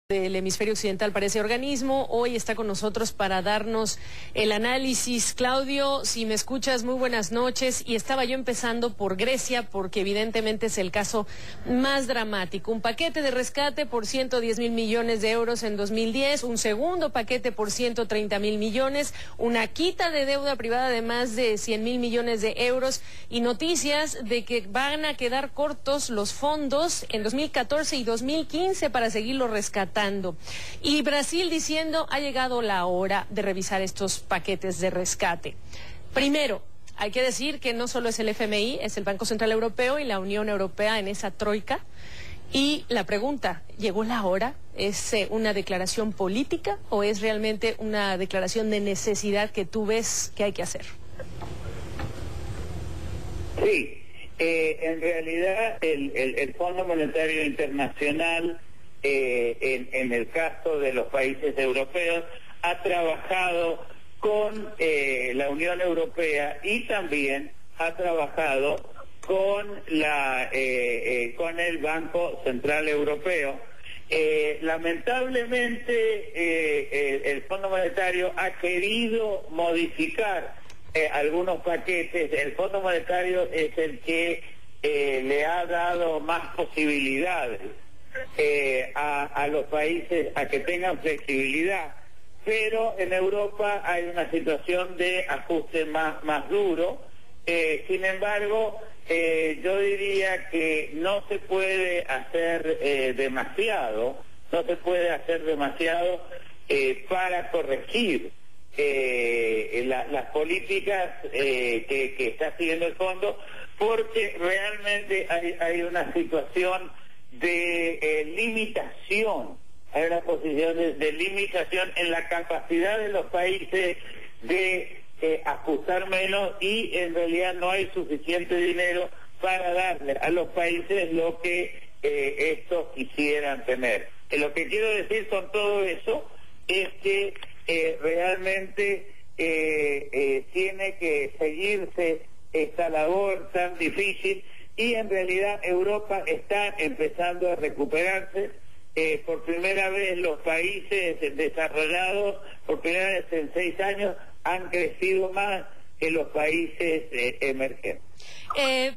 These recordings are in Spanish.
del hemisferio occidental para ese organismo. Hoy está con nosotros para darnos el análisis. Claudio, si me escuchas, muy buenas noches. Y estaba yo empezando por Grecia, porque evidentemente es el caso más dramático. Un paquete de rescate por 110.000 millones de euros en 2010, un segundo paquete por 130.000 millones, una quita de deuda privada de más de 100.000 millones de euros y noticias de que van a quedar cortos los fondos en 2014 y 2015 para seguirlo rescatando. Y Brasil diciendo, ha llegado la hora de revisar estos paquetes de rescate. Primero, hay que decir que no solo es el FMI, es el Banco Central Europeo y la Unión Europea en esa troika. Y la pregunta, ¿llegó la hora? ¿Es una declaración política o es realmente una declaración de necesidad que tú ves que hay que hacer? Sí, en realidad el Fondo Monetario Internacional, en el caso de los países europeos, ha trabajado con la Unión Europea y también ha trabajado con el Banco Central Europeo. Lamentablemente el Fondo Monetario ha querido modificar algunos paquetes. El Fondo Monetario es el que le ha dado más posibilidades a los países a que tengan flexibilidad, pero en Europa hay una situación de ajuste más duro. Sin embargo, yo diría que no se puede hacer demasiado para corregir las políticas que está siguiendo el fondo, porque realmente hay una situación de limitación, hay una posición de limitación en la capacidad de los países de ajustar menos, y en realidad no hay suficiente dinero para darle a los países lo que estos quisieran tener. Lo que quiero decir con todo eso es que realmente tiene que seguirse esta labor tan difícil, y en realidad Europa está empezando a recuperarse. Por primera vez los países desarrollados, por primera vez en 6 años, han crecido más que los países emergentes.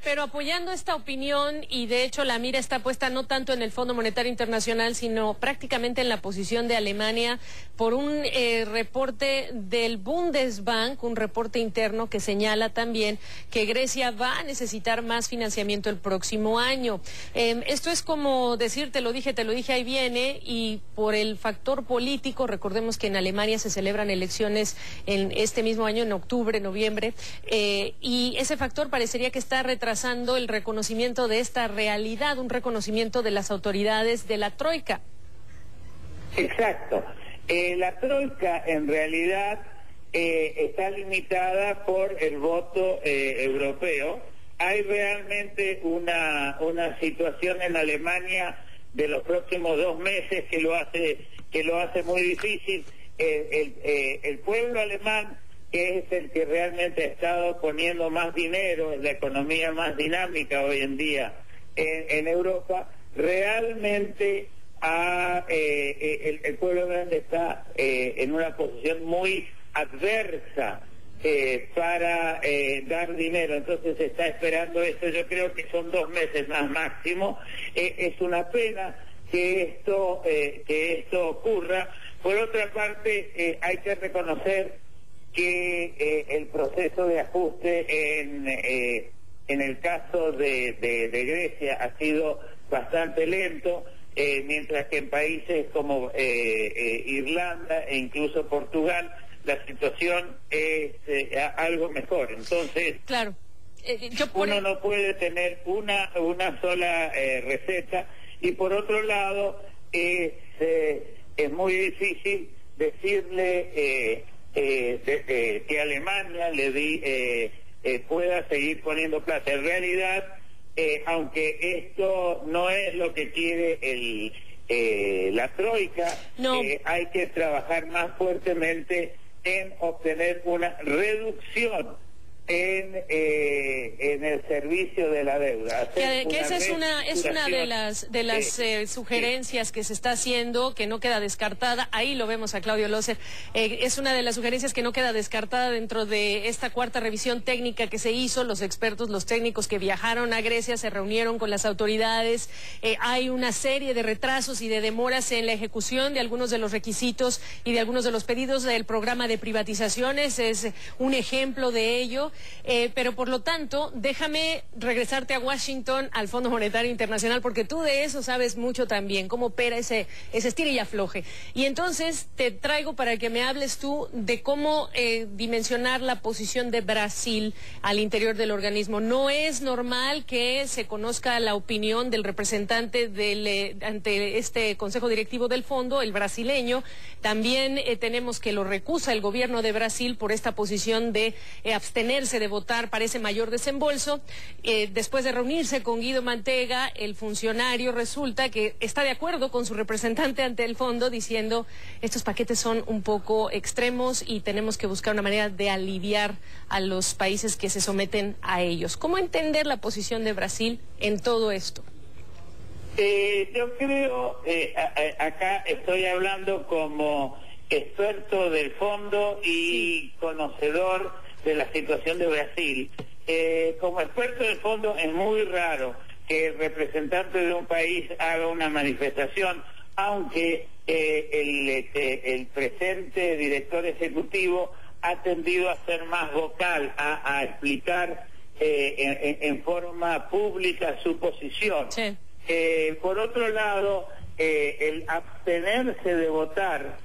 Pero apoyando esta opinión, y de hecho la mira está puesta no tanto en el Fondo Monetario Internacional, sino prácticamente en la posición de Alemania, por un reporte del Bundesbank, un reporte interno que señala también que Grecia va a necesitar más financiamiento el próximo año. Esto es como decir, te lo dije, ahí viene, y por el factor político, recordemos que en Alemania se celebran elecciones en este mismo año, en octubre, noviembre, y ese factor parecería que está retrasando el reconocimiento de esta realidad, un reconocimiento de las autoridades de la troika. Exacto. La troika en realidad está limitada por el voto europeo. Hay realmente una situación en Alemania de los próximos 2 meses que lo hace muy difícil. El pueblo alemán, que es el que realmente ha estado poniendo más dinero en la economía más dinámica hoy en día en Europa, realmente el pueblo grande está en una posición muy adversa para dar dinero. Entonces se está esperando esto. Yo creo que son 2 meses más máximo. Es una pena que esto ocurra. Por otra parte, hay que reconocer que el proceso de ajuste en el caso de Grecia ha sido bastante lento, mientras que en países como Irlanda e incluso Portugal la situación es algo mejor. Entonces, claro, uno no puede tener una sola receta, y por otro lado es muy difícil decirle que Alemania pueda seguir poniendo plata. En realidad, aunque esto no es lo que quiere la troika, no. Hay que trabajar más fuertemente en obtener una reducción en el servicio de la deuda. Que esa es una de las sugerencias que se está haciendo, que no queda descartada. Ahí lo vemos a Claudio Loser. Es una de las sugerencias que no queda descartada dentro de esta cuarta revisión técnica que se hizo. Los expertos, los técnicos que viajaron a Grecia se reunieron con las autoridades. Hay una serie de retrasos y de demoras en la ejecución de algunos de los requisitos y de algunos de los pedidos del programa de privatizaciones. Es un ejemplo de ello. Pero por lo tanto, déjame regresarte a Washington, al Fondo Monetario Internacional, porque tú de eso sabes mucho también, cómo opera ese estira y afloje. Y entonces te traigo para que me hables tú de cómo dimensionar la posición de Brasil al interior del organismo. No es normal que se conozca la opinión del representante ante este Consejo Directivo del Fondo, el brasileño. También tenemos que lo recusa el gobierno de Brasil por esta posición de abstenerse de votar para ese mayor desembolso. Después de reunirse con Guido Mantega, el funcionario resulta que está de acuerdo con su representante ante el fondo, diciendo estos paquetes son un poco extremos y tenemos que buscar una manera de aliviar a los países que se someten a ellos. ¿Cómo entender la posición de Brasil en todo esto? Yo creo, acá estoy hablando como experto del fondo y conocedor de la situación de Brasil. Como experto del fondo es muy raro que el representante de un país haga una manifestación, aunque el presente director ejecutivo ha tendido a ser más vocal, a explicar en forma pública su posición. Sí. Por otro lado, el abstenerse de votar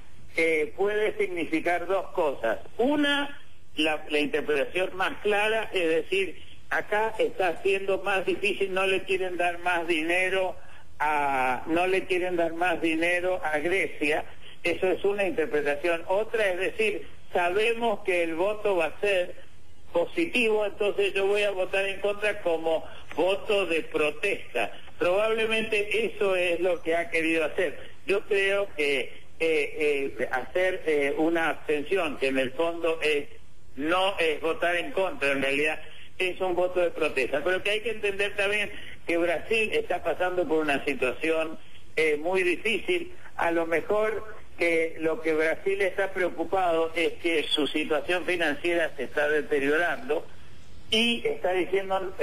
puede significar dos cosas. Una, la interpretación más clara, es decir, acá está siendo más difícil, no le quieren dar más dinero a Grecia. Eso es una interpretación. Otra es decir, sabemos que el voto va a ser positivo, entonces yo voy a votar en contra como voto de protesta. Probablemente eso es lo que ha querido hacer. Yo creo que hacer una abstención, que en el fondo no es votar en contra, en realidad es un voto de protesta. Pero que hay que entender también que Brasil está pasando por una situación muy difícil. A lo mejor que lo que Brasil está preocupado es que su situación financiera se está deteriorando y está diciendo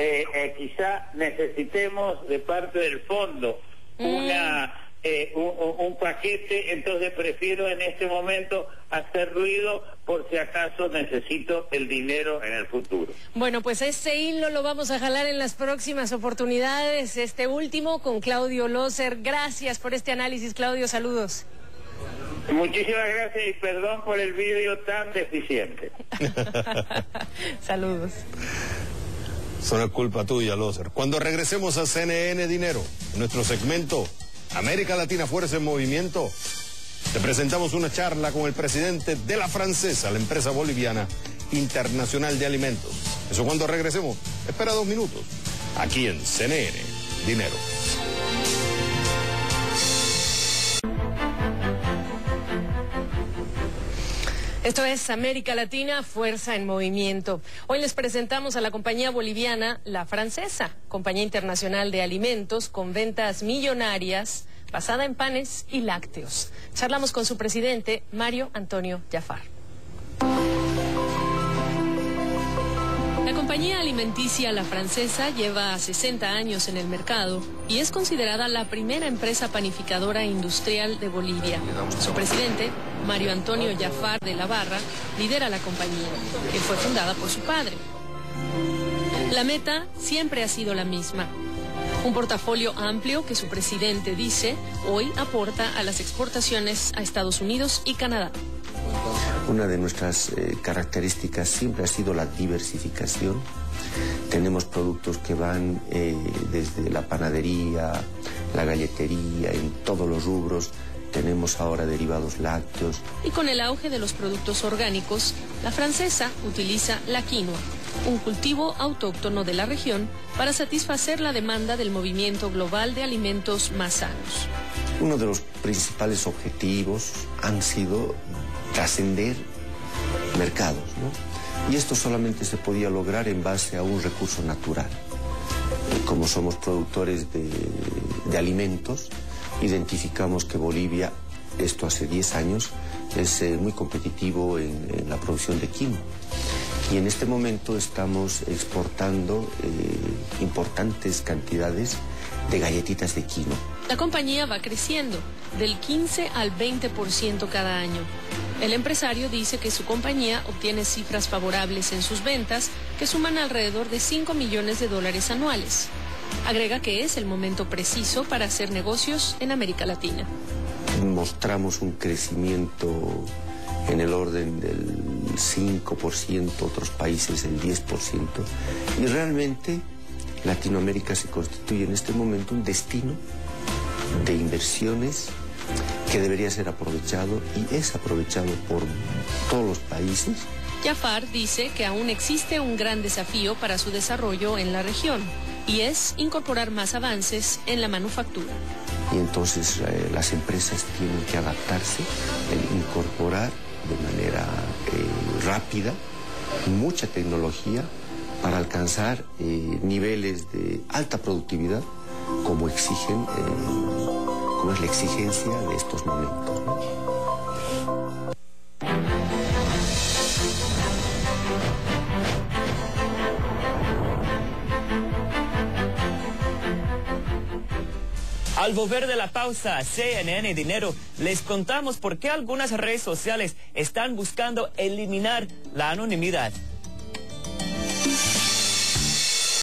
quizá necesitemos de parte del fondo un paquete, entonces prefiero en este momento hacer ruido por si acaso necesito el dinero en el futuro. Bueno, pues este hilo lo vamos a jalar en las próximas oportunidades, este último con Claudio Loser. Gracias por este análisis, Claudio, saludos. Muchísimas gracias y perdón por el vídeo tan deficiente. Saludos. Eso no es culpa tuya, Loser. Cuando regresemos a CNN Dinero, en nuestro segmento América Latina Fuerza en Movimiento, te presentamos una charla con el presidente de La Francesa, la empresa boliviana internacional de alimentos. Eso cuando regresemos. Espera 2 minutos. Aquí en CNN Dinero. Esto es América Latina, Fuerza en Movimiento. Hoy les presentamos a la compañía boliviana La Francesa, compañía internacional de alimentos con ventas millonarias, basada en panes y lácteos. Charlamos con su presidente, Mario Antonio Jafar. La compañía alimenticia La Francesa lleva 60 años en el mercado y es considerada la primera empresa panificadora industrial de Bolivia. Su presidente, Mario Antonio Jafar de la Barra, lidera la compañía, que fue fundada por su padre. La meta siempre ha sido la misma. Un portafolio amplio que su presidente dice hoy aporta a las exportaciones a Estados Unidos y Canadá. Una de nuestras características siempre ha sido la diversificación. Tenemos productos que van desde la panadería, la galletería, en todos los rubros. Tenemos ahora derivados lácteos. Y con el auge de los productos orgánicos, La Francesa utiliza la quinoa, un cultivo autóctono de la región, para satisfacer la demanda del movimiento global de alimentos más sanos. Uno de los principales objetivos han sido trascender mercados, ¿no? Y esto solamente se podía lograr en base a un recurso natural. Como somos productores de alimentos, identificamos que Bolivia, esto hace 10 años, es muy competitivo en la producción de quinoa. Y en este momento estamos exportando importantes cantidades de galletitas de quinoa. La compañía va creciendo del 15 al 20% cada año. El empresario dice que su compañía obtiene cifras favorables en sus ventas que suman alrededor de $5 millones anuales. Agrega que es el momento preciso para hacer negocios en América Latina. Mostramos un crecimiento en el orden del 5%, otros países el 10%, y realmente Latinoamérica se constituye en este momento un destino de inversiones que debería ser aprovechado y es aprovechado por todos los países. Jafar dice que aún existe un gran desafío para su desarrollo en la región y es incorporar más avances en la manufactura. Y entonces las empresas tienen que adaptarse, incorporar de manera rápida mucha tecnología para alcanzar niveles de alta productividad como exigen, como es la exigencia de estos momentos, ¿no? Al volver de la pausa CNN Dinero, les contamos por qué algunas redes sociales están buscando eliminar la anonimidad.